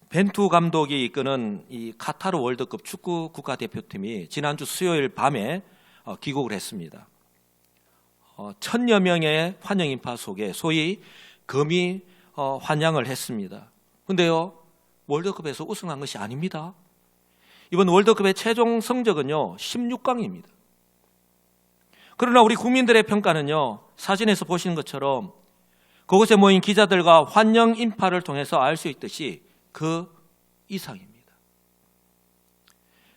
벤투 감독이 이끄는 이 카타르 월드컵 축구 국가대표팀이 지난주 수요일 밤에 귀국을 했습니다. 1000여 명의 환영 인파 속에 소위 금이 환영을 했습니다. 그런데요, 월드컵에서 우승한 것이 아닙니다. 이번 월드컵의 최종 성적은요 16강입니다. 그러나 우리 국민들의 평가는요, 사진에서 보시는 것처럼 그곳에 모인 기자들과 환영 인파를 통해서 알 수 있듯이 그 이상입니다.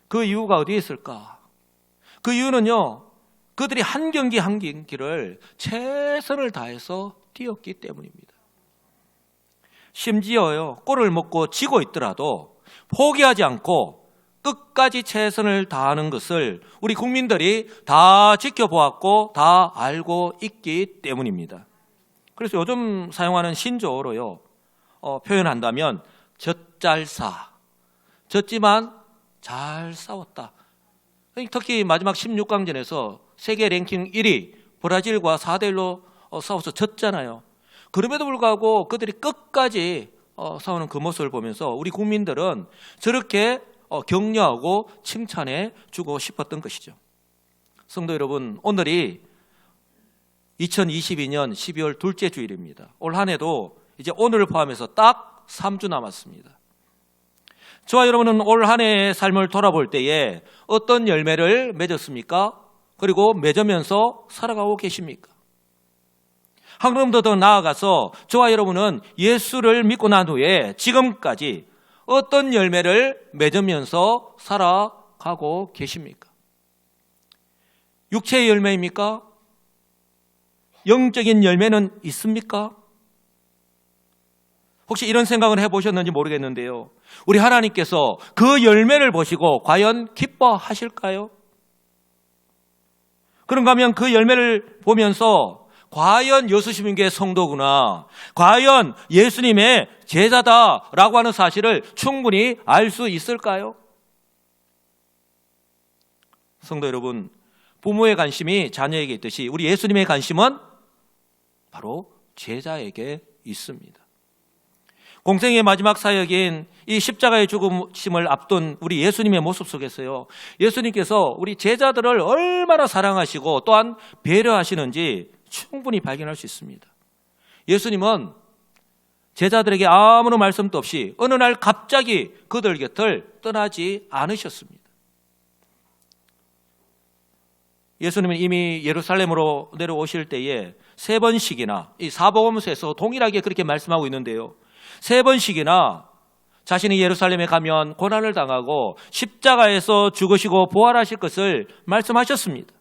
그 이유가 어디에 있을까? 그 이유는요, 그들이 한 경기 한 경기를 최선을 다해서 뛰었기 때문입니다. 심지어요, 골을 먹고 지고 있더라도 포기하지 않고 끝까지 최선을 다하는 것을 우리 국민들이 다 지켜보았고 다 알고 있기 때문입니다. 그래서 요즘 사용하는 신조어로요, 표현한다면 젖잘싸, 졌지만 잘 싸웠다. 특히 마지막 16강전에서 세계 랭킹 1위 브라질과 4대1로 싸워서 졌잖아요. 그럼에도 불구하고 그들이 끝까지 싸우는 그 모습을 보면서 우리 국민들은 저렇게 격려하고 칭찬해 주고 싶었던 것이죠. 성도 여러분, 오늘이 2022년 12월 둘째 주일입니다. 올 한 해도 이제 오늘을 포함해서 딱 3주 남았습니다. 저와 여러분은 올 한 해의 삶을 돌아볼 때에 어떤 열매를 맺었습니까? 그리고 맺으면서 살아가고 계십니까? 한 걸음 더 나아가서 저와 여러분은 예수를 믿고 난 후에 지금까지 어떤 열매를 맺으면서 살아가고 계십니까? 육체의 열매입니까? 영적인 열매는 있습니까? 혹시 이런 생각을 해보셨는지 모르겠는데요, 우리 하나님께서 그 열매를 보시고 과연 기뻐하실까요? 그런가 하면 그 열매를 보면서 과연 예수님의 성도구나, 과연 예수님의 제자다라고 하는 사실을 충분히 알 수 있을까요? 성도 여러분, 부모의 관심이 자녀에게 있듯이 우리 예수님의 관심은 바로 제자에게 있습니다. 공생의 마지막 사역인 이 십자가의 죽으심을 앞둔 우리 예수님의 모습 속에서요, 예수님께서 우리 제자들을 얼마나 사랑하시고 또한 배려하시는지 충분히 발견할 수 있습니다. 예수님은 제자들에게 아무런 말씀도 없이 어느 날 갑자기 그들 곁을 떠나지 않으셨습니다. 예수님은 이미 예루살렘으로 내려오실 때에 3번씩이나 이 사복음서에서 동일하게 그렇게 말씀하고 있는데요, 3번씩이나 자신이 예루살렘에 가면 고난을 당하고 십자가에서 죽으시고 부활하실 것을 말씀하셨습니다.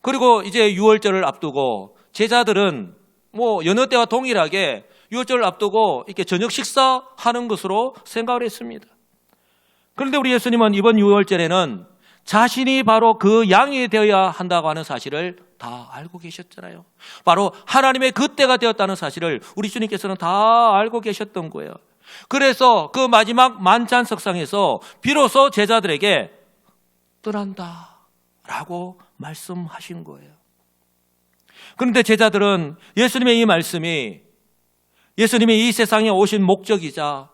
그리고 이제 유월절을 앞두고 제자들은 여느 때와 동일하게 유월절을 앞두고 이렇게 저녁 식사하는 것으로 생각을 했습니다. 그런데 우리 예수님은 이번 유월절에는 자신이 바로 그 양이 되어야 한다고 하는 사실을 다 알고 계셨잖아요. 바로 하나님의 그 때가 되었다는 사실을 우리 주님께서는 다 알고 계셨던 거예요. 그래서 그 마지막 만찬석상에서 비로소 제자들에게 떠난다라고 말씀하신 거예요. 그런데 제자들은 예수님의 이 말씀이 예수님이 이 세상에 오신 목적이자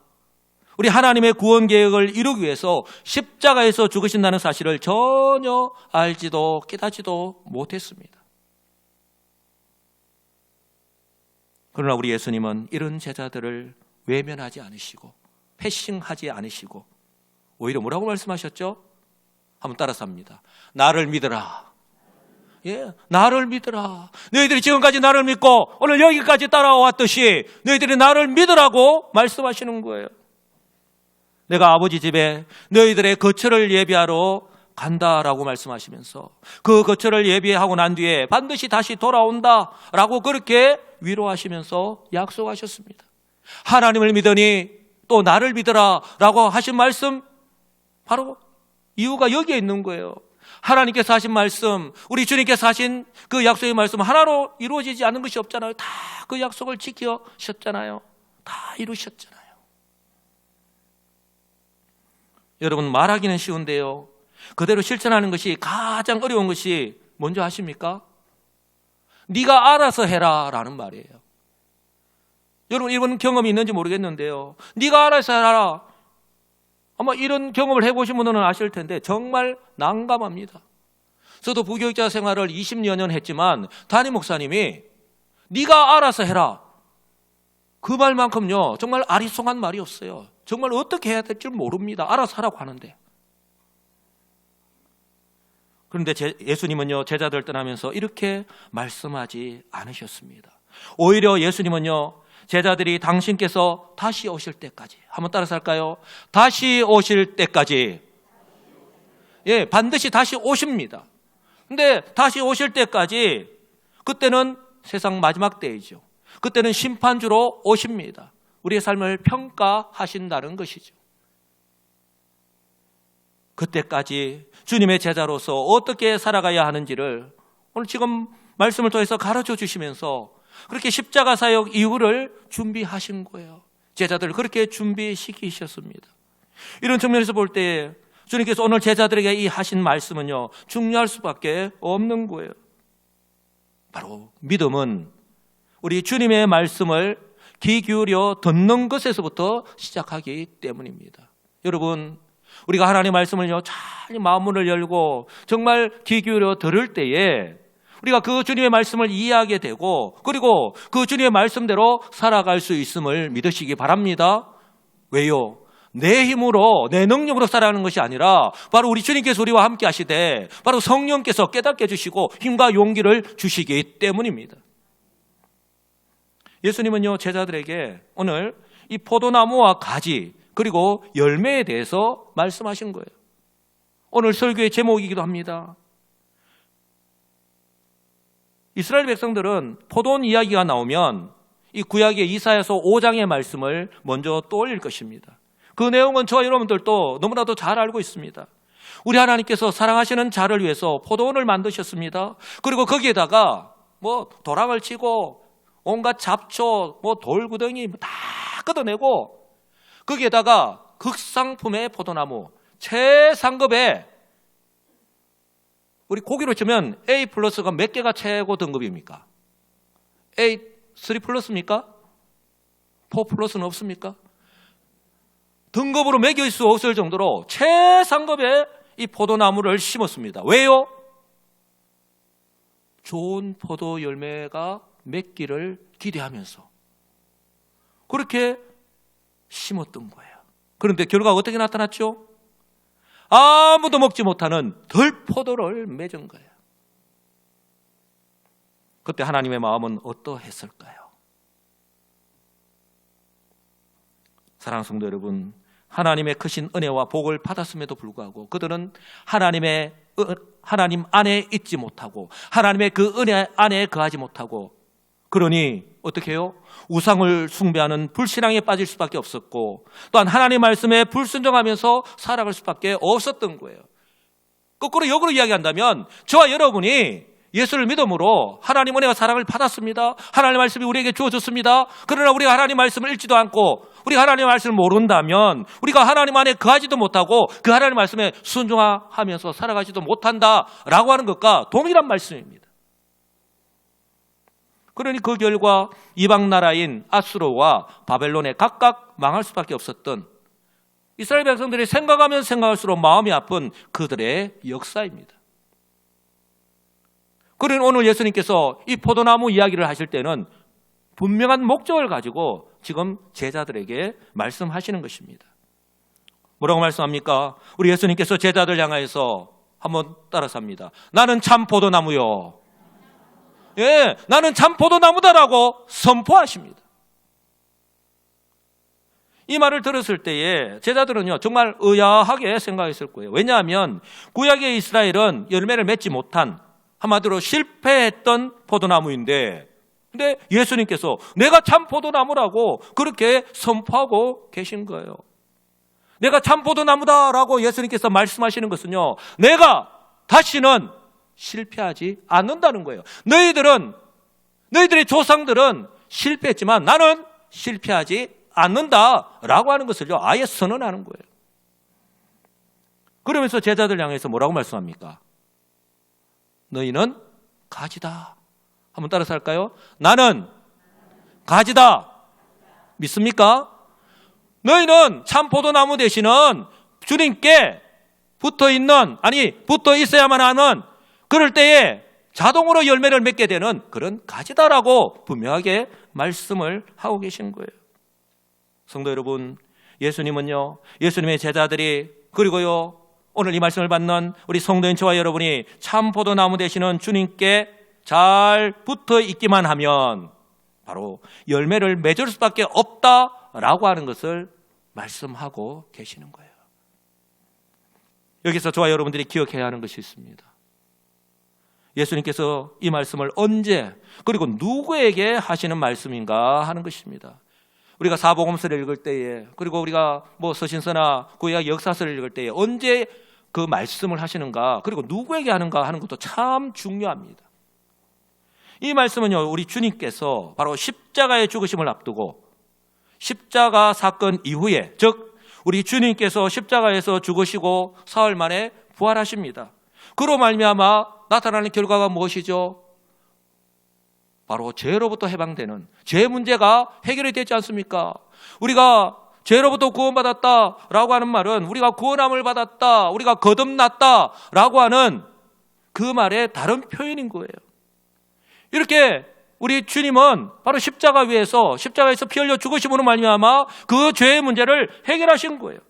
우리 하나님의 구원 계획을 이루기 위해서 십자가에서 죽으신다는 사실을 전혀 알지도 깨닫지도 못했습니다. 그러나 우리 예수님은 이런 제자들을 외면하지 않으시고 패싱하지 않으시고 오히려 뭐라고 말씀하셨죠? 한번 따라서 합니다. 나를 믿으라. 나를 믿으라. 너희들이 지금까지 나를 믿고 오늘 여기까지 따라왔듯이 너희들이 나를 믿으라고 말씀하시는 거예요. 내가 아버지 집에 너희들의 거처를 예비하러 간다라고 말씀하시면서 그 거처를 예비하고 난 뒤에 반드시 다시 돌아온다라고 그렇게 위로하시면서 약속하셨습니다. 하나님을 믿으니 또 나를 믿으라라고 하신 말씀, 바로 이유가 여기에 있는 거예요. 하나님께서 하신 말씀, 우리 주님께서 하신 그 약속의 말씀 하나로 이루어지지 않는 것이 없잖아요. 다 그 약속을 지키셨잖아요. 다 이루셨잖아요. 여러분, 말하기는 쉬운데요, 그대로 실천하는 것이 가장 어려운 것이 뭔지 아십니까? 네가 알아서 해라 라는 말이에요. 여러분 이런 경험이 있는지 모르겠는데요. 네가 알아서 해라. 아마 이런 경험을 해보신 분들은 아실 텐데 정말 난감합니다. 저도 부교육자 생활을 20여 년 했지만 담임 목사님이 네가 알아서 해라. 그 말만큼요 정말 아리송한 말이 없어요. 정말 어떻게 해야 될지 모릅니다. 알아서 하라고 하는데. 그런데 예수님은요 제자들 떠나면서 이렇게 말씀하지 않으셨습니다. 오히려 예수님은요 제자들이 당신께서 다시 오실 때까지, 한번 따라서 할까요? 다시 오실 때까지, 예, 반드시 다시 오십니다. 근데 다시 오실 때까지, 그때는 세상 마지막 때이죠. 그때는 심판주로 오십니다. 우리의 삶을 평가하신다는 것이죠. 그때까지 주님의 제자로서 어떻게 살아가야 하는지를 오늘 지금 말씀을 통해서 가르쳐 주시면서 그렇게 십자가 사역 이후를 준비하신 거예요. 제자들을 그렇게 준비시키셨습니다. 이런 측면에서 볼 때 주님께서 오늘 제자들에게 이 하신 말씀은요 중요할 수밖에 없는 거예요. 바로 믿음은 우리 주님의 말씀을 귀 기울여 듣는 것에서부터 시작하기 때문입니다. 여러분 우리가 하나님의 말씀을요 잘 마음문을 열고 정말 귀 기울여 들을 때에 우리가 그 주님의 말씀을 이해하게 되고 그리고 그 주님의 말씀대로 살아갈 수 있음을 믿으시기 바랍니다. 왜요? 내 힘으로 내 능력으로 살아가는 것이 아니라 바로 우리 주님께서 우리와 함께 하시되 바로 성령께서 깨닫게 해주시고 힘과 용기를 주시기 때문입니다. 예수님은요 제자들에게 오늘 이 포도나무와 가지 그리고 열매에 대해서 말씀하신 거예요. 오늘 설교의 제목이기도 합니다. 이스라엘 백성들은 포도원 이야기가 나오면 이 구약의 이사야서 5장의 말씀을 먼저 떠올릴 것입니다. 그 내용은 저와 여러분들도 너무나도 잘 알고 있습니다. 우리 하나님께서 사랑하시는 자를 위해서 포도원을 만드셨습니다. 그리고 거기에다가 도랑을 치고 온갖 잡초, 돌구덩이 다 걷어내고 거기에다가 극상품의 포도나무, 최상급의 우리 고기로 치면 A 플러스가 몇 개가 최고 등급입니까? A 3 플러스입니까? 4 플러스는 없습니까? 등급으로 매길 수 없을 정도로 최상급의 이 포도나무를 심었습니다. 왜요? 좋은 포도 열매가 맺기를 기대하면서 그렇게 심었던 거예요. 그런데 결과가 어떻게 나타났죠? 아무도 먹지 못하는 덜포도를 맺은 거예요. 그때 하나님의 마음은 어떠했을까요? 사랑하는 성도 여러분, 하나님의 크신 은혜와 복을 받았음에도 불구하고 그들은 하나님 안에 있지 못하고 하나님의 그 은혜 안에 거하지 못하고 그러니 어떻게 해요? 우상을 숭배하는 불신앙에 빠질 수밖에 없었고 또한 하나님의 말씀에 불순종하면서 살아갈 수밖에 없었던 거예요. 거꾸로 역으로 이야기한다면 저와 여러분이 예수를 믿음으로 하나님 은혜와 사랑을 받았습니다. 하나님의 말씀이 우리에게 주어졌습니다. 그러나 우리가 하나님 말씀을 읽지도 않고 우리가 하나님의 말씀을 모른다면 우리가 하나님 안에 거하지도 못하고 그 하나님 말씀에 순종하면서 살아가지도 못한다라고 하는 것과 동일한 말씀입니다. 그러니 그 결과 이방 나라인 아수르와 바벨론에 각각 망할 수밖에 없었던 이스라엘 백성들이 생각하면 생각할수록 마음이 아픈 그들의 역사입니다. 그러니 오늘 예수님께서 이 포도나무 이야기를 하실 때는 분명한 목적을 가지고 지금 제자들에게 말씀하시는 것입니다. 뭐라고 말씀합니까? 우리 예수님께서 제자들 향하여서 한번 따라서 합니다. 나는 참 포도나무요. 예, 나는 참 포도나무다라고 선포하십니다. 이 말을 들었을 때에 제자들은요 정말 의아하게 생각했을 거예요. 왜냐하면 구약의 이스라엘은 열매를 맺지 못한 한마디로 실패했던 포도나무인데 근데 예수님께서 내가 참 포도나무라고 그렇게 선포하고 계신 거예요. 내가 참 포도나무다라고 예수님께서 말씀하시는 것은요 내가 다시는 실패하지 않는다는 거예요. 너희들의 조상들은 실패했지만 나는 실패하지 않는다라고 하는 것을요 아예 선언하는 거예요. 그러면서 제자들 향해서 뭐라고 말씀합니까? 너희는 가지다. 한번 따라서 할까요? 나는 가지다. 믿습니까? 너희는 참 포도나무 되시는 주님께 붙어 있어야만 하는, 그럴 때에 자동으로 열매를 맺게 되는 그런 가지다라고 분명하게 말씀을 하고 계신 거예요. 성도 여러분, 예수님은요, 예수님의 제자들이, 그리고요, 오늘 이 말씀을 받는 우리 성도인 저와 여러분이 참 포도나무 되시는 주님께 잘 붙어 있기만 하면 바로 열매를 맺을 수밖에 없다라고 하는 것을 말씀하고 계시는 거예요. 여기서 저와 여러분들이 기억해야 하는 것이 있습니다. 예수님께서 이 말씀을 언제, 그리고 누구에게 하시는 말씀인가 하는 것입니다. 우리가 사복음서를 읽을 때에, 그리고 우리가 서신서나 구약 역사서를 읽을 때에 언제 그 말씀을 하시는가, 그리고 누구에게 하는가 하는 것도 참 중요합니다. 이 말씀은요, 우리 주님께서 바로 십자가의 죽으심을 앞두고 십자가 사건 이후에, 즉 우리 주님께서 십자가에서 죽으시고 사흘 만에 부활하십니다. 그로 말미암아 나타나는 결과가 무엇이죠? 바로 죄로부터 해방되는, 죄 문제가 해결이 되지 않습니까? 우리가 죄로부터 구원받았다라고 하는 말은 우리가 구원함을 받았다, 우리가 거듭났다라고 하는 그 말의 다른 표현인 거예요. 이렇게 우리 주님은 바로 십자가에서 피 흘려 죽으심으로 말미암아 그 죄의 문제를 해결하신 거예요.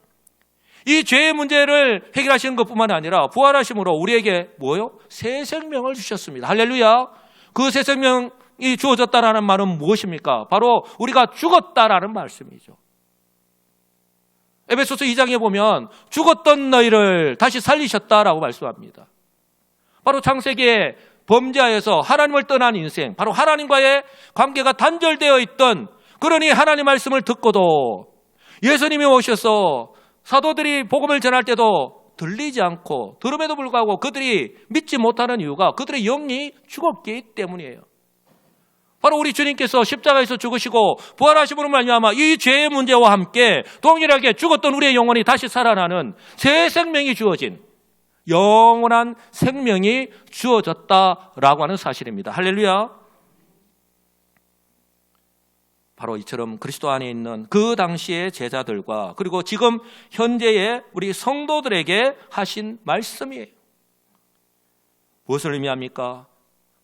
이 죄의 문제를 해결하시는 것뿐만 아니라 부활하심으로 우리에게 뭐요? 새 생명을 주셨습니다. 할렐루야. 그 새 생명이 주어졌다라는 말은 무엇입니까? 바로 우리가 죽었다라는 말씀이죠. 에베소서 2장에 보면 죽었던 너희를 다시 살리셨다라고 말씀합니다. 바로 창세기에 범죄하여서 하나님을 떠난 인생, 바로 하나님과의 관계가 단절되어 있던, 그러니 하나님 말씀을 듣고도 예수님이 오셔서 사도들이 복음을 전할 때도 들리지 않고 들음에도 불구하고 그들이 믿지 못하는 이유가 그들의 영이 죽었기 때문이에요. 바로 우리 주님께서 십자가에서 죽으시고 부활하심으로 말미암아 이 죄의 문제와 함께 동일하게 죽었던 우리의 영혼이 다시 살아나는 새 생명이 주어진, 영원한 생명이 주어졌다라고 하는 사실입니다. 할렐루야. 바로 이처럼 그리스도 안에 있는 그 당시의 제자들과 그리고 지금 현재의 우리 성도들에게 하신 말씀이에요. 무엇을 의미합니까?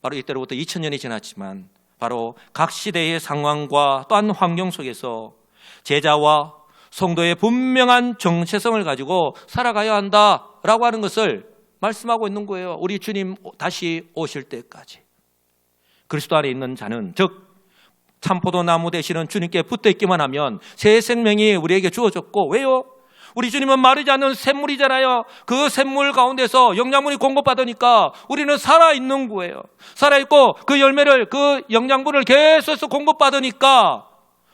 바로 이때로부터 2000년이 지났지만 바로 각 시대의 상황과 또한 환경 속에서 제자와 성도의 분명한 정체성을 가지고 살아가야 한다라고 하는 것을 말씀하고 있는 거예요. 우리 주님 다시 오실 때까지. 그리스도 안에 있는 자는, 즉 참포도나무 되시는 주님께 붙어있기만 하면 새 생명이 우리에게 주어졌고, 왜요? 우리 주님은 마르지 않는 샘물이잖아요. 그 샘물 가운데서 영양분이 공급받으니까 우리는 살아있는 거예요. 살아있고 그 열매를, 그 영양분을 계속해서 공급받으니까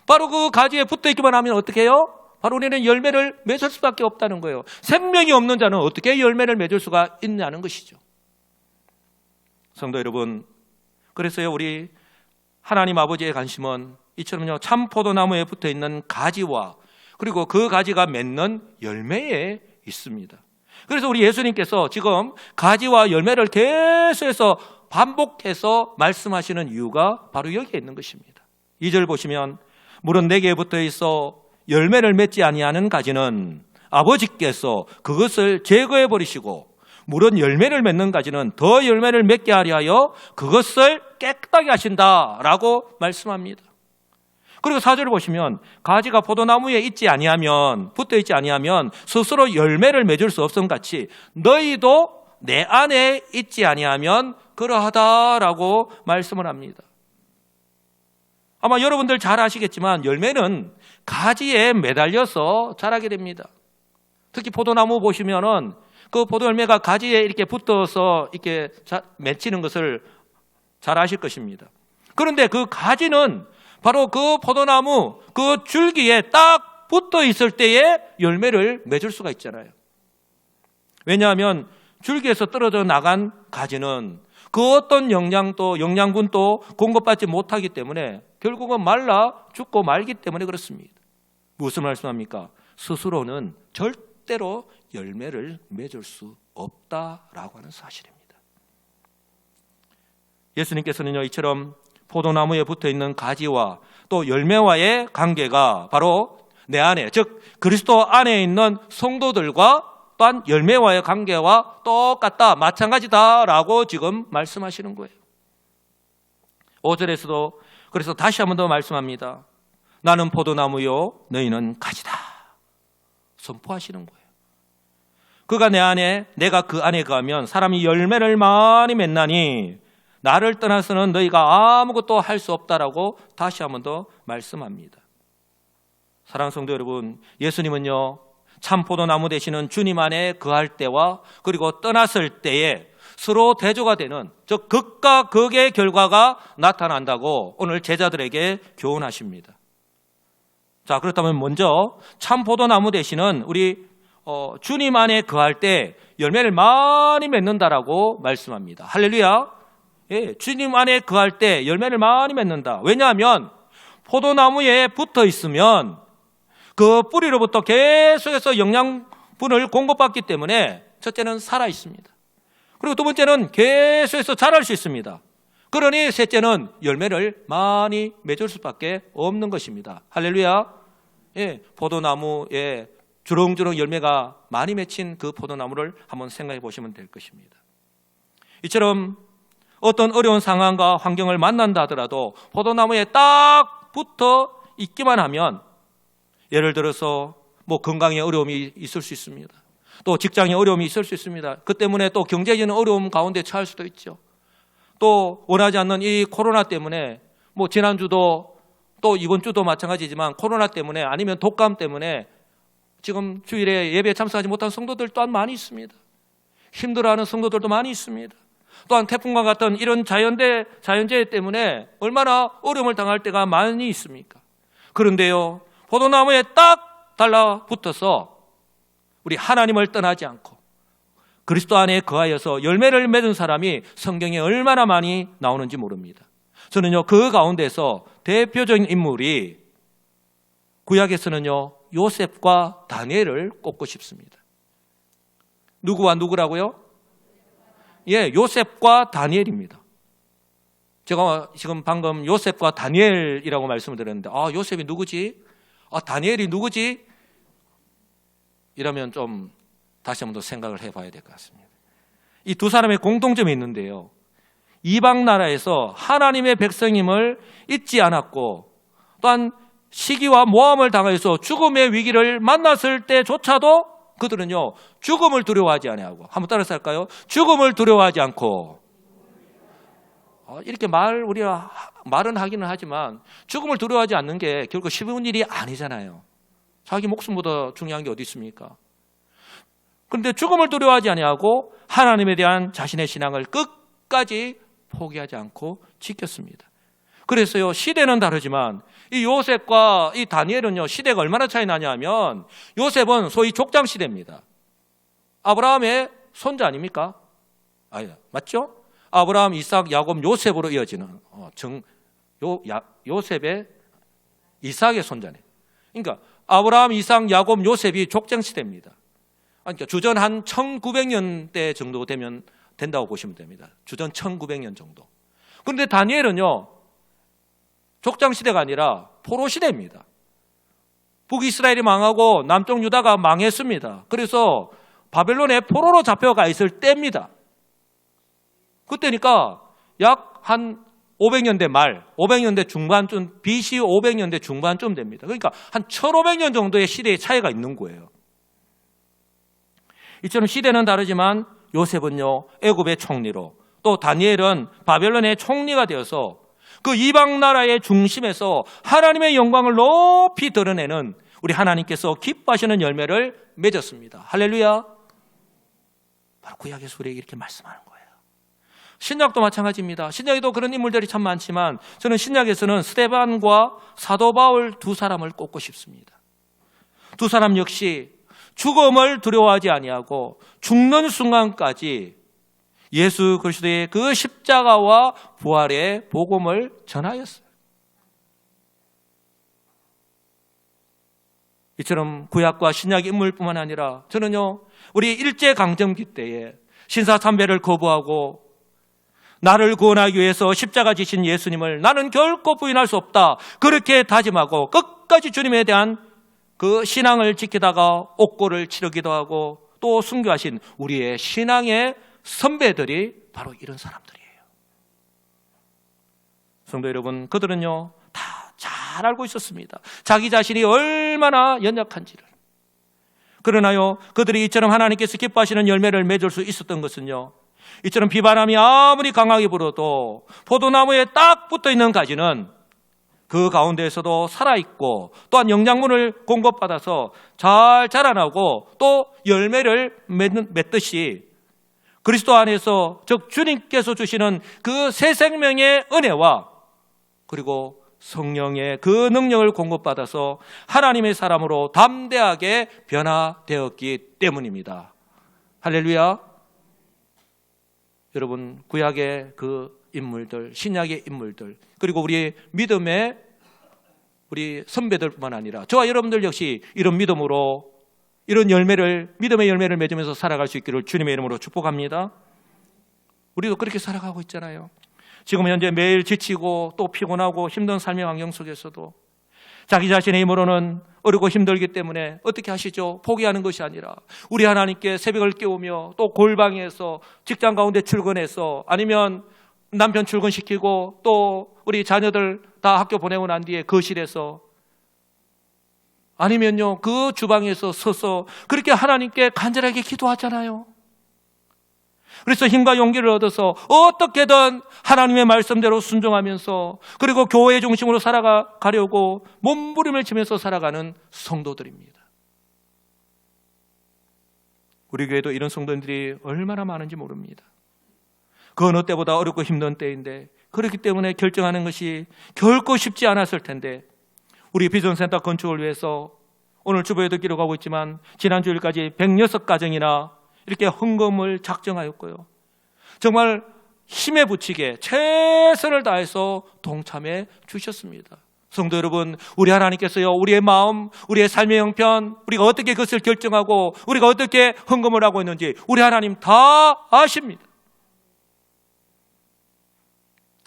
바로 그 가지에 붙어있기만 하면 어떻게 해요? 바로 우리는 열매를 맺을 수밖에 없다는 거예요. 생명이 없는 자는 어떻게 열매를 맺을 수가 있냐는 것이죠. 성도 여러분, 그래서요, 우리 하나님 아버지의 관심은 이처럼요, 참 포도나무에 붙어있는 가지와 그리고 그 가지가 맺는 열매에 있습니다. 그래서 우리 예수님께서 지금 가지와 열매를 계속해서 반복해서 말씀하시는 이유가 바로 여기에 있는 것입니다. 2절 보시면, 물은 내게 붙어 있어 열매를 맺지 아니하는 가지는 아버지께서 그것을 제거해 버리시고, 물은 열매를 맺는 가지는 더 열매를 맺게 하려 하여 그것을 깨끗하게 하신다라고 말씀합니다. 그리고 4절을 보시면, 가지가 포도나무에 있지 아니하면, 붙어 있지 아니하면 스스로 열매를 맺을 수 없음 같이 너희도 내 안에 있지 아니하면 그러하다라고 말씀을 합니다. 아마 여러분들 잘 아시겠지만 열매는 가지에 매달려서 자라게 됩니다. 특히 포도나무 보시면은 그 포도 열매가 가지에 이렇게 붙어서 이렇게 맺히는 것을 잘 아실 것입니다. 그런데 그 가지는 바로 그 포도나무 그 줄기에 딱 붙어 있을 때에 열매를 맺을 수가 있잖아요. 왜냐하면 줄기에서 떨어져 나간 가지는 그 어떤 영양분도 공급받지 못하기 때문에 결국은 말라 죽고 말기 때문에 그렇습니다. 무슨 말씀합니까? 스스로는 절대로 열매를 맺을 수 없다라고 하는 사실입니다. 예수님께서는요, 이처럼 포도나무에 붙어있는 가지와 또 열매와의 관계가 바로 내 안에, 즉 그리스도 안에 있는 성도들과 또한 열매와의 관계와 똑같다, 마찬가지다라고 지금 말씀하시는 거예요. 5절에서도 그래서 다시 한 번 더 말씀합니다. 나는 포도나무요 너희는 가지다 선포하시는 거예요. 그가 내 안에, 내가 그 안에 거하면 사람이 열매를 많이 맺나니 나를 떠나서는 너희가 아무것도 할 수 없다라고 다시 한 번 더 말씀합니다. 사랑하는 성도 여러분, 예수님은요 참 포도나무 되시는 주님 안에 거할 때와 그리고 떠났을 때에 서로 대조가 되는, 즉 극과 극의 결과가 나타난다고 오늘 제자들에게 교훈하십니다. 자, 그렇다면 먼저 참 포도나무 되시는 우리 주님 안에 거할 때 열매를 많이 맺는다라고 말씀합니다. 할렐루야. 예, 주님 안에 거할 때 열매를 많이 맺는다. 왜냐하면 포도나무에 붙어 있으면 그 뿌리로부터 계속해서 영양분을 공급받기 때문에 첫째는 살아 있습니다. 그리고 두 번째는 계속해서 자랄 수 있습니다. 그러니 셋째는 열매를 많이 맺을 수밖에 없는 것입니다. 할렐루야. 예, 포도나무에 주렁주렁 열매가 많이 맺힌 그 포도나무를 한번 생각해 보시면 될 것입니다. 이처럼 어떤 어려운 상황과 환경을 만난다 하더라도 포도나무에 딱 붙어 있기만 하면, 예를 들어서 뭐 건강에 어려움이 있을 수 있습니다. 또 직장에 어려움이 있을 수 있습니다. 그 때문에 또 경제적인 어려움 가운데 처할 수도 있죠. 또 원하지 않는 이 코로나 때문에 뭐 지난주도 또 이번 주도 마찬가지지만 코로나 때문에 아니면 독감 때문에 지금 주일에 예배에 참석하지 못한 성도들 또한 많이 있습니다. 힘들어하는 성도들도 많이 있습니다. 또한 태풍과 같은 이런 자연재해 때문에 얼마나 어려움을 당할 때가 많이 있습니까? 그런데요, 포도나무에 딱 달라붙어서 우리 하나님을 떠나지 않고 그리스도 안에 거하여서 열매를 맺은 사람이 성경에 얼마나 많이 나오는지 모릅니다. 저는요, 그 가운데서 대표적인 인물이 구약에서는요, 요셉과 다니엘을 꼽고 싶습니다. 누구와 누구라고요? 예, 요셉과 다니엘입니다. 제가 지금 방금 요셉과 다니엘이라고 말씀을 드렸는데, 요셉이 누구지? 다니엘이 누구지? 이러면 좀 다시 한번 더 생각을 해봐야 될 것 같습니다. 이 두 사람의 공통점이 있는데요, 이방 나라에서 하나님의 백성임을 잊지 않았고, 또한 시기와 모함을 당해서 죽음의 위기를 만났을 때조차도 그들은요 죽음을 두려워하지 아니하고, 한번 따라서 할까요? 죽음을 두려워하지 않고. 이렇게 우리가 말은 하기는 하지만 죽음을 두려워하지 않는 게 결국 쉬운 일이 아니잖아요. 자기 목숨보다 중요한 게 어디 있습니까? 그런데 죽음을 두려워하지 아니하고 하나님에 대한 자신의 신앙을 끝까지 포기하지 않고 지켰습니다. 그래서요, 시대는 다르지만 이 요셉과 이 다니엘은요 시대가 얼마나 차이 나냐면, 요셉은 소위 족장 시대입니다. 아브라함의 손자 아닙니까? 맞죠? 아브라함, 이삭, 야곱, 요셉으로 이어지는 요셉의 이삭의 손자네. 그러니까 아브라함, 이삭, 야곱, 요셉이 족장 시대입니다. 그러니까 주전 한 1900년대 정도 된다고 보시면 됩니다. 주전 1900년 정도. 그런데 다니엘은요 족장 시대가 아니라 포로 시대입니다. 북이스라엘이 망하고 남쪽 유다가 망했습니다. 그래서 바벨론에 포로로 잡혀가 있을 때입니다. 그때니까 약 한 500년대 말, 500년대 중반쯤, BC 500년대 중반쯤 됩니다. 그러니까 한 1500년 정도의 시대의 차이가 있는 거예요. 이처럼 시대는 다르지만 요셉은요 애굽의 총리로, 또 다니엘은 바벨론의 총리가 되어서 그 이방 나라의 중심에서 하나님의 영광을 높이 드러내는 우리 하나님께서 기뻐하시는 열매를 맺었습니다. 할렐루야. 바로 구약에서 우리에게 이렇게 말씀하는 거예요. 신약도 마찬가지입니다. 신약에도 그런 인물들이 참 많지만 저는 신약에서는 스데반과 사도 바울 두 사람을 꼽고 싶습니다. 두 사람 역시 죽음을 두려워하지 아니하고 죽는 순간까지 예수 그리스도의 그 십자가와 부활의 복음을 전하였어요. 이처럼 구약과 신약 인물뿐만 아니라 저는요 우리 일제강점기 때에 신사참배를 거부하고 나를 구원하기 위해서 십자가 지신 예수님을 나는 결코 부인할 수 없다. 그렇게 다짐하고 끝까지 주님에 대한 그 신앙을 지키다가 옥고를 치르기도 하고 또 순교하신 우리의 신앙의 선배들이 바로 이런 사람들이에요. 성도 여러분, 그들은요 다 잘 알고 있었습니다. 자기 자신이 얼마나 연약한지를. 그러나요 그들이 이처럼 하나님께서 기뻐하시는 열매를 맺을 수 있었던 것은요, 이처럼 비바람이 아무리 강하게 불어도 포도나무에 딱 붙어있는 가지는 그 가운데에서도 살아있고 또한 영양분을 공급받아서 잘 자라나고 또 열매를 맺듯이 그리스도 안에서 즉 주님께서 주시는 그 새 생명의 은혜와 그리고 성령의 그 능력을 공급받아서 하나님의 사람으로 담대하게 변화되었기 때문입니다. 할렐루야. 여러분, 구약의 그 인물들, 신약의 인물들, 그리고 우리의 믿음의 우리 선배들뿐만 아니라 저와 여러분들 역시 이런 믿음으로 이런 믿음의 열매를 맺으면서 살아갈 수 있기를 주님의 이름으로 축복합니다. 우리도 그렇게 살아가고 있잖아요. 지금 현재 매일 지치고 또 피곤하고 힘든 삶의 환경 속에서도 자기 자신의 힘으로는 어렵고 힘들기 때문에 어떻게 하시죠? 포기하는 것이 아니라 우리 하나님께 새벽을 깨우며 또 골방에서 직장 가운데 출근해서 아니면 남편 출근시키고 또 우리 자녀들 다 학교 보내고 난 뒤에 거실에서 아니면요 그 주방에서 서서 그렇게 하나님께 간절하게 기도하잖아요. 그래서 힘과 용기를 얻어서 어떻게든 하나님의 말씀대로 순종하면서 그리고 교회 중심으로 살아가려고 몸부림을 치면서 살아가는 성도들입니다. 우리 교회도 이런 성도들이 얼마나 많은지 모릅니다. 그 어느 때보다 어렵고 힘든 때인데 그렇기 때문에 결정하는 것이 결코 쉽지 않았을 텐데 우리 비전센터 건축을 위해서 오늘 주보에도 기록하고 있지만 지난 주일까지 106가정이나 이렇게 헌금을 작정하였고요. 정말 힘에 부치게 최선을 다해서 동참해 주셨습니다. 성도 여러분, 우리 하나님께서요 우리의 마음, 우리의 삶의 형편, 우리가 어떻게 그것을 결정하고 우리가 어떻게 헌금을 하고 있는지 우리 하나님 다 아십니다.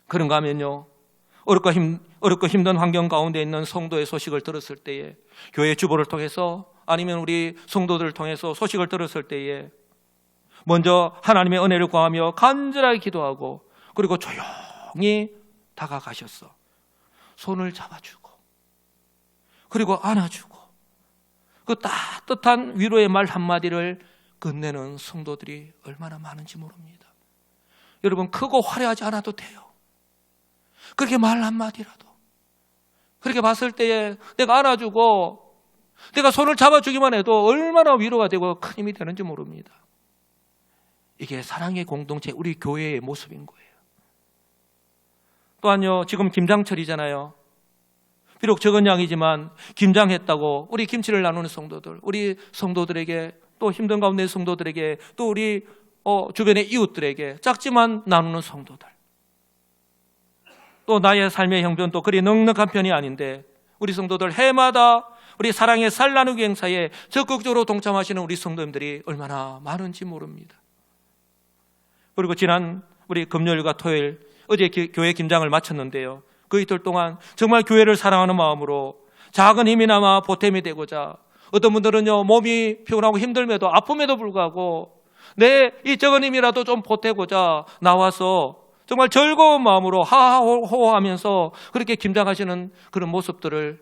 그런가 하면요 어렵고 힘든 환경 가운데 있는 성도의 소식을 들었을 때에 교회 주보를 통해서 아니면 우리 성도들을 통해서 소식을 들었을 때에 먼저 하나님의 은혜를 구하며 간절하게 기도하고 그리고 조용히 다가가셔서 손을 잡아주고 그리고 안아주고 그 따뜻한 위로의 말 한마디를 건네는 성도들이 얼마나 많은지 모릅니다. 여러분, 크고 화려하지 않아도 돼요. 그렇게 말 한마디라도 그렇게 봤을 때에 내가 안아주고 내가 손을 잡아주기만 해도 얼마나 위로가 되고 큰 힘이 되는지 모릅니다. 이게 사랑의 공동체, 우리 교회의 모습인 거예요. 또한요, 지금 김장철이잖아요. 비록 적은 양이지만 김장했다고 우리 김치를 나누는 성도들, 우리 성도들에게 또 힘든 가운데 성도들에게 또 우리 주변의 이웃들에게 작지만 나누는 성도들, 또 나의 삶의 형편도 그리 넉넉한 편이 아닌데 우리 성도들 해마다 우리 사랑의 살 나누기 행사에 적극적으로 동참하시는 우리 성도님들이 얼마나 많은지 모릅니다. 그리고 지난 우리 금요일과 토요일 어제 교회 김장을 마쳤는데요, 그 이틀 동안 정말 교회를 사랑하는 마음으로 작은 힘이나마 보탬이 되고자 어떤 분들은요 몸이 피곤하고 힘들면도 아픔에도 불구하고 내 이 적은 힘이라도 좀 보태고자 나와서 정말 즐거운 마음으로 하하호호하면서 그렇게 김장하시는 그런 모습들을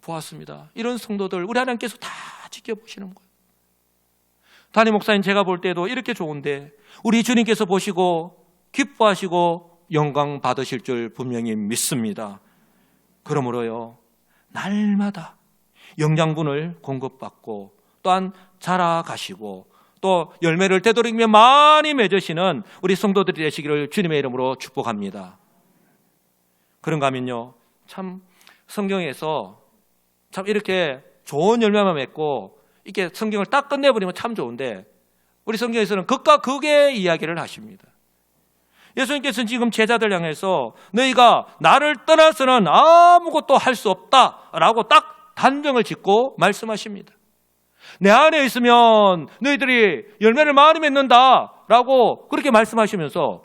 보았습니다. 이런 성도들 우리 하나님께서 다 지켜보시는 거예요. 담임 목사님 제가 볼 때도 이렇게 좋은데 우리 주님께서 보시고 기뻐하시고 영광 받으실 줄 분명히 믿습니다. 그러므로요 날마다 영양분을 공급받고 또한 자라가시고 또 열매를 되도록이면 많이 맺으시는 우리 성도들이 되시기를 주님의 이름으로 축복합니다. 그런가 하면요 참 성경에서 참 이렇게 좋은 열매만 맺고 이렇게 성경을 딱 끝내버리면 참 좋은데 우리 성경에서는 극과 극의 이야기를 하십니다. 예수님께서는 지금 제자들 향해서 너희가 나를 떠나서는 아무것도 할 수 없다라고 딱 단정을 짓고 말씀하십니다. 내 안에 있으면 너희들이 열매를 많이 맺는다라고 그렇게 말씀하시면서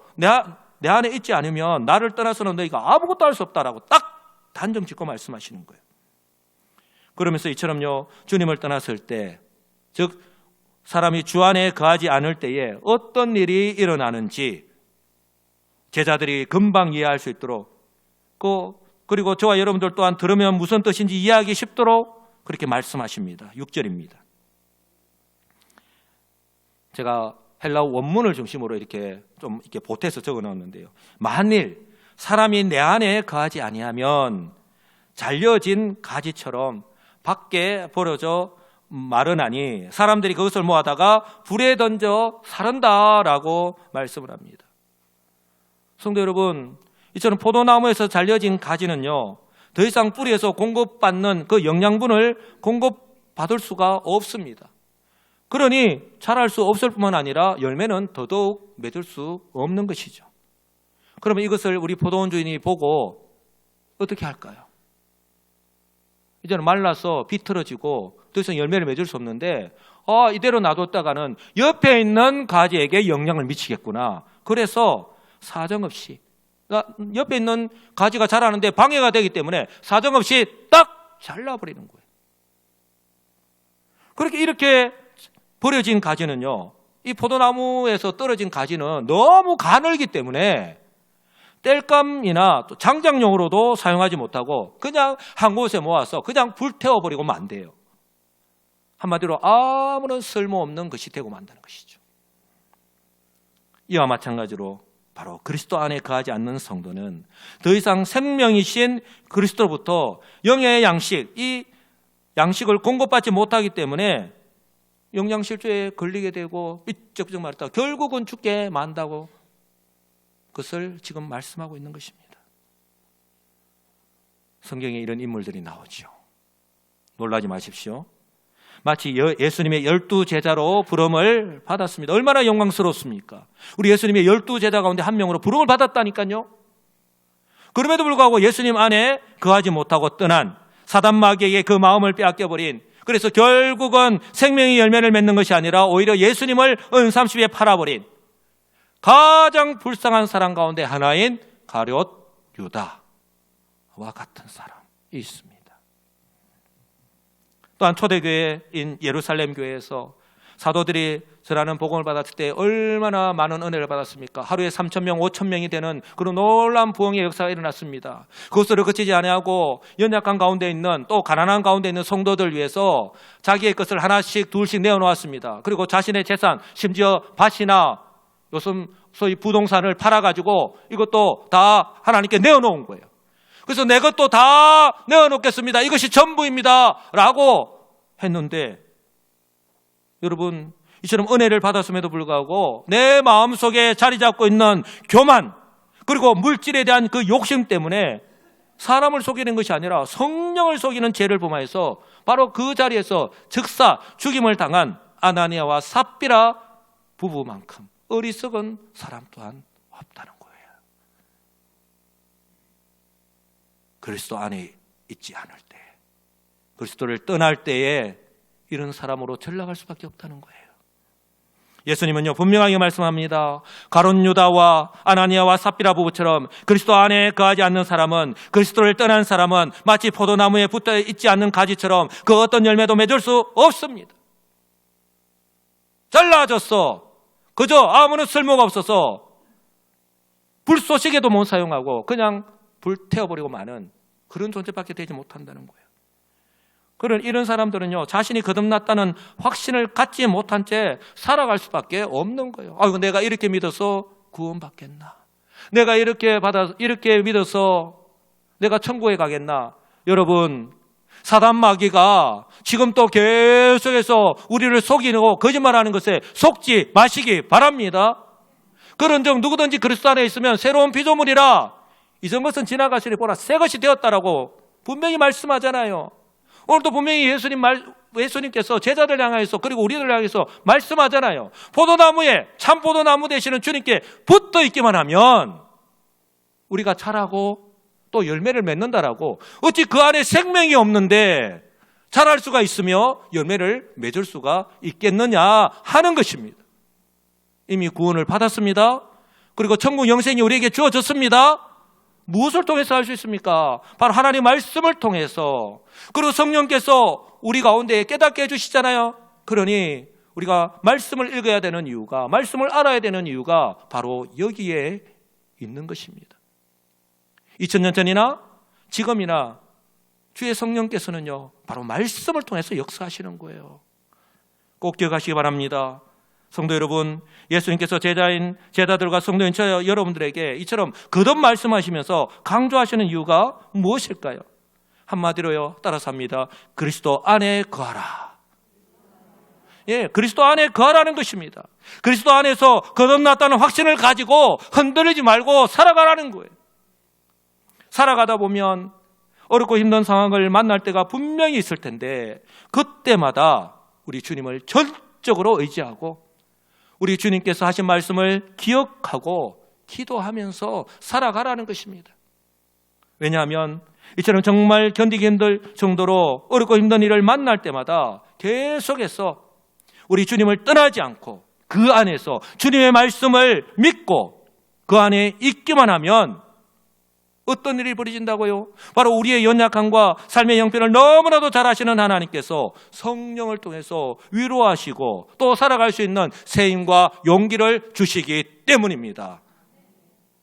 내 안에 있지 않으면 나를 떠나서는 너희가 아무것도 할 수 없다라고 딱 단정 짓고 말씀하시는 거예요. 그러면서 이처럼요, 주님을 떠났을 때, 즉 사람이 주 안에 거하지 않을 때에 어떤 일이 일어나는지 제자들이 금방 이해할 수 있도록, 그리고 저와 여러분들 또한 들으면 무슨 뜻인지 이해하기 쉽도록 그렇게 말씀하십니다. 6절입니다. 제가 헬라어 원문을 중심으로 이렇게 좀 이렇게 보태서 적어 놓았는데요. 만일 사람이 내 안에 거하지 아니하면 잘려진 가지처럼 밖에 버려져 마르나니 사람들이 그것을 모아다가 불에 던져 사른다라고 말씀을 합니다. 성도 여러분, 이처럼 포도나무에서 잘려진 가지는요, 더 이상 뿌리에서 공급받는 그 영양분을 공급받을 수가 없습니다. 그러니 자랄 수 없을 뿐만 아니라 열매는 더더욱 맺을 수 없는 것이죠. 그러면 이것을 우리 포도원 주인이 보고 어떻게 할까요? 이제는 말라서 비틀어지고 더 이상 열매를 맺을 수 없는데 이대로 놔뒀다가는 옆에 있는 가지에게 영향을 미치겠구나. 그래서 사정없이, 옆에 있는 가지가 자라는데 방해가 되기 때문에 사정없이 딱 잘라버리는 거예요. 그렇게 이렇게 버려진 가지는요, 이 포도나무에서 떨어진 가지는 너무 가늘기 때문에 땔감이나 또 장작용으로도 사용하지 못하고 그냥 한 곳에 모아서 그냥 불태워버리고 안 돼요. 한마디로 아무런 쓸모없는 것이 되고 만다는 것이죠. 이와 마찬가지로 바로 그리스도 안에 거하지 않는 성도는 더 이상 생명이신 그리스도로부터 영의 양식, 이 양식을 공급받지 못하기 때문에 영양실조에 걸리게 되고 삐쩍삐쩍 말했다 결국은 죽게 만다고 그것을 지금 말씀하고 있는 것입니다. 성경에 이런 인물들이 나오죠. 놀라지 마십시오. 마치 예수님의 12제자로 부름을 받았습니다. 얼마나 영광스럽습니까? 우리 예수님의 12제자 가운데 한 명으로 부름을 받았다니까요. 그럼에도 불구하고 예수님 안에 거하지 못하고 떠난 사단 마귀에게 그 마음을 빼앗겨버린, 그래서 결국은 생명의 열매를 맺는 것이 아니라 오히려 예수님을 은삼십에 팔아버린 가장 불쌍한 사람 가운데 하나인 가룟 유다와 같은 사람이 있습니다. 또한 초대교회인 예루살렘 교회에서 사도들이 전하는 복음을 받았을 때 얼마나 많은 은혜를 받았습니까? 하루에 3,000명, 5,000명이 되는 그런 놀라운 부흥의 역사가 일어났습니다. 그것을 그치지 아니하고 연약한 가운데 있는, 또 가난한 가운데 있는 성도들 위해서 자기의 것을 하나씩 둘씩 내어놓았습니다. 그리고 자신의 재산, 심지어 밭이나 요즘 소위 부동산을 팔아가지고 이것도 다 하나님께 내어놓은 거예요. 그래서 내 것도 다 내어놓겠습니다. 이것이 전부입니다. 라고 했는데, 여러분, 이처럼 은혜를 받았음에도 불구하고 내 마음속에 자리 잡고 있는 교만, 그리고 물질에 대한 그 욕심 때문에 사람을 속이는 것이 아니라 성령을 속이는 죄를 범하여서 바로 그 자리에서 즉사 죽임을 당한 아나니아와 삽비라 부부만큼 어리석은 사람 또한 없다는 거예요. 그리스도 안에 있지 않을 때, 그리스도를 떠날 때에 이런 사람으로 전락할 수밖에 없다는 거예요. 예수님은요 분명하게 말씀합니다. 가룟 유다와 아나니아와 삽비라 부부처럼 그리스도 안에 거하지 않는 사람은, 그리스도를 떠난 사람은 마치 포도나무에 붙어 있지 않는 가지처럼 그 어떤 열매도 맺을 수 없습니다. 잘라졌어. 그저 아무런 쓸모가 없어서 불쏘시개도 못 사용하고 그냥 불태워버리고 마는 그런 존재밖에 되지 못한다는 거예요. 그런 이런 사람들은요 자신이 거듭났다는 확신을 갖지 못한 채 살아갈 수밖에 없는 거예요. 아이고, 내가 이렇게 믿어서 구원받겠나? 내가 이렇게 믿어서 내가 천국에 가겠나? 여러분, 사단 마귀가 지금 또 계속해서 우리를 속이고 거짓말하는 것에 속지 마시기 바랍니다. 그런 적 누구든지 그리스도 안에 있으면 새로운 피조물이라 이전 것은 지나가시니 보라 새 것이 되었다라고 분명히 말씀하잖아요. 오늘도 분명히 예수님께서 제자들 향해서 그리고 우리들 향해서 말씀하잖아요. 포도나무에 참 포도나무 되시는 주님께 붙어 있기만 하면 우리가 자라고 또 열매를 맺는다라고. 어찌 그 안에 생명이 없는데 자랄 수가 있으며 열매를 맺을 수가 있겠느냐 하는 것입니다. 이미 구원을 받았습니다. 그리고 천국 영생이 우리에게 주어졌습니다. 무엇을 통해서 할 수 있습니까? 바로 하나님의 말씀을 통해서. 그리고 성령께서 우리 가운데 깨닫게 해주시잖아요. 그러니 우리가 말씀을 읽어야 되는 이유가, 말씀을 알아야 되는 이유가 바로 여기에 있는 것입니다. 2000년 전이나 지금이나 주의 성령께서는요, 바로 말씀을 통해서 역사하시는 거예요. 꼭 기억하시기 바랍니다. 성도 여러분, 예수님께서 제자들과 성도인 저 여러분들에게 이처럼 거듭 말씀하시면서 강조하시는 이유가 무엇일까요? 한마디로요, 따라서 합니다. 그리스도 안에 거하라. 예, 그리스도 안에 거하라는 것입니다. 그리스도 안에서 거듭났다는 확신을 가지고 흔들리지 말고 살아가라는 거예요. 살아가다 보면 어렵고 힘든 상황을 만날 때가 분명히 있을 텐데, 그때마다 우리 주님을 전적으로 의지하고 우리 주님께서 하신 말씀을 기억하고 기도하면서 살아가라는 것입니다. 왜냐하면 이처럼 정말 견디기 힘들 정도로 어렵고 힘든 일을 만날 때마다 계속해서 우리 주님을 떠나지 않고 그 안에서 주님의 말씀을 믿고 그 안에 있기만 하면 어떤 일이 벌어진다고요? 바로 우리의 연약함과 삶의 형편을 너무나도 잘 아시는 하나님께서 성령을 통해서 위로하시고 또 살아갈 수 있는 새 힘과 용기를 주시기 때문입니다.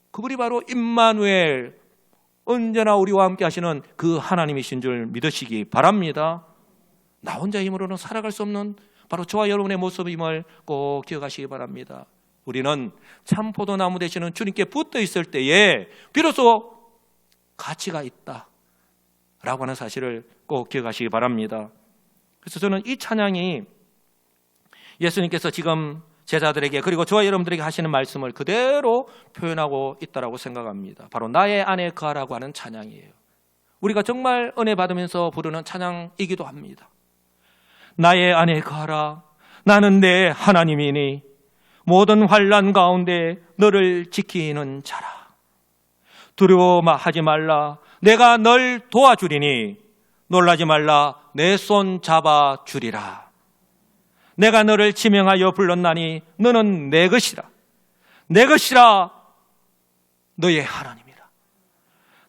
그분이 바로 임마누엘, 언제나 우리와 함께 하시는 그 하나님이신 줄 믿으시기 바랍니다. 나 혼자 힘으로는 살아갈 수 없는 바로 저와 여러분의 모습임을 꼭 기억하시기 바랍니다. 우리는 참 포도나무 되시는 주님께 붙어 있을 때에 비로소 가치가 있다라고 하는 사실을 꼭 기억하시기 바랍니다. 그래서 저는 이 찬양이 예수님께서 지금 제자들에게 그리고 저와 여러분들에게 하시는 말씀을 그대로 표현하고 있다고 생각합니다. 바로 나의 안에 거하라고 하는 찬양이에요. 우리가 정말 은혜 받으면서 부르는 찬양이기도 합니다. 나의 안에 거하라. 나는 내 하나님이니 모든 환난 가운데 너를 지키는 자라. 두려워하지 말라. 내가 널 도와주리니 놀라지 말라. 내 손 잡아주리라. 내가 너를 지명하여 불렀나니 너는 내 것이라. 내 것이라. 너의 하나님이라.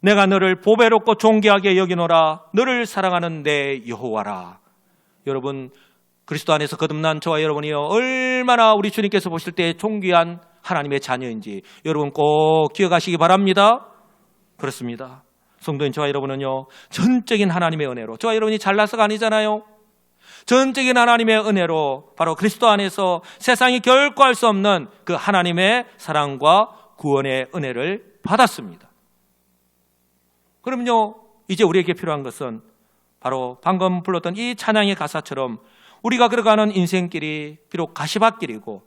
내가 너를 보배롭고 존귀하게 여기노라. 너를 사랑하는 내 여호와라. 여러분, 그리스도 안에서 거듭난 저와 여러분이요, 얼마나 우리 주님께서 보실 때 존귀한 하나님의 자녀인지 여러분 꼭 기억하시기 바랍니다. 그렇습니다. 성도인 저와 여러분은요, 전적인 하나님의 은혜로, 저와 여러분이 잘나서가 아니잖아요. 전적인 하나님의 은혜로 바로 그리스도 안에서 세상이 결코 할 수 없는 그 하나님의 사랑과 구원의 은혜를 받았습니다. 그럼요, 이제 우리에게 필요한 것은 바로 방금 불렀던 이 찬양의 가사처럼 우리가 걸어가는 인생길이 비록 가시밭길이고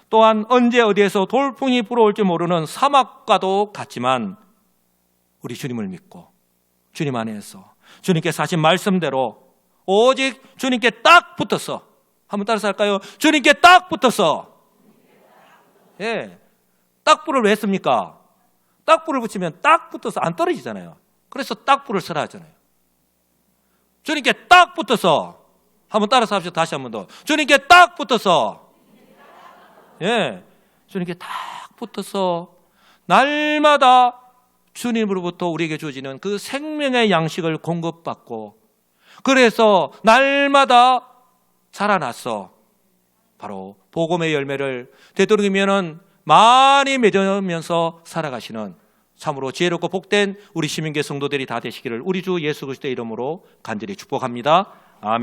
또한 언제 어디에서 돌풍이 불어올지 모르는 사막과도 같지만 우리 주님을 믿고 주님 안에서 주님께서 하신 말씀대로 오직 주님께 딱 붙어서, 한번 따라서 할까요? 주님께 딱 붙어서. 예, 딱불을 왜 씁니까? 딱불을 붙이면 딱 붙어서 안 떨어지잖아요. 그래서 딱불을 쓰라 하잖아요. 주님께 딱 붙어서, 한번 따라서 합시다. 다시 한번 더. 주님께 딱 붙어서. 예, 주님께 딱 붙어서 날마다 주님으로부터 우리에게 주어지는 그 생명의 양식을 공급받고, 그래서 날마다 자라나서 바로 복음의 열매를 되도록이면 많이 맺으면서 살아가시는 참으로 지혜롭고 복된 우리 시민계 성도들이 다 되시기를 우리 주 예수 그리스도의 이름으로 간절히 축복합니다.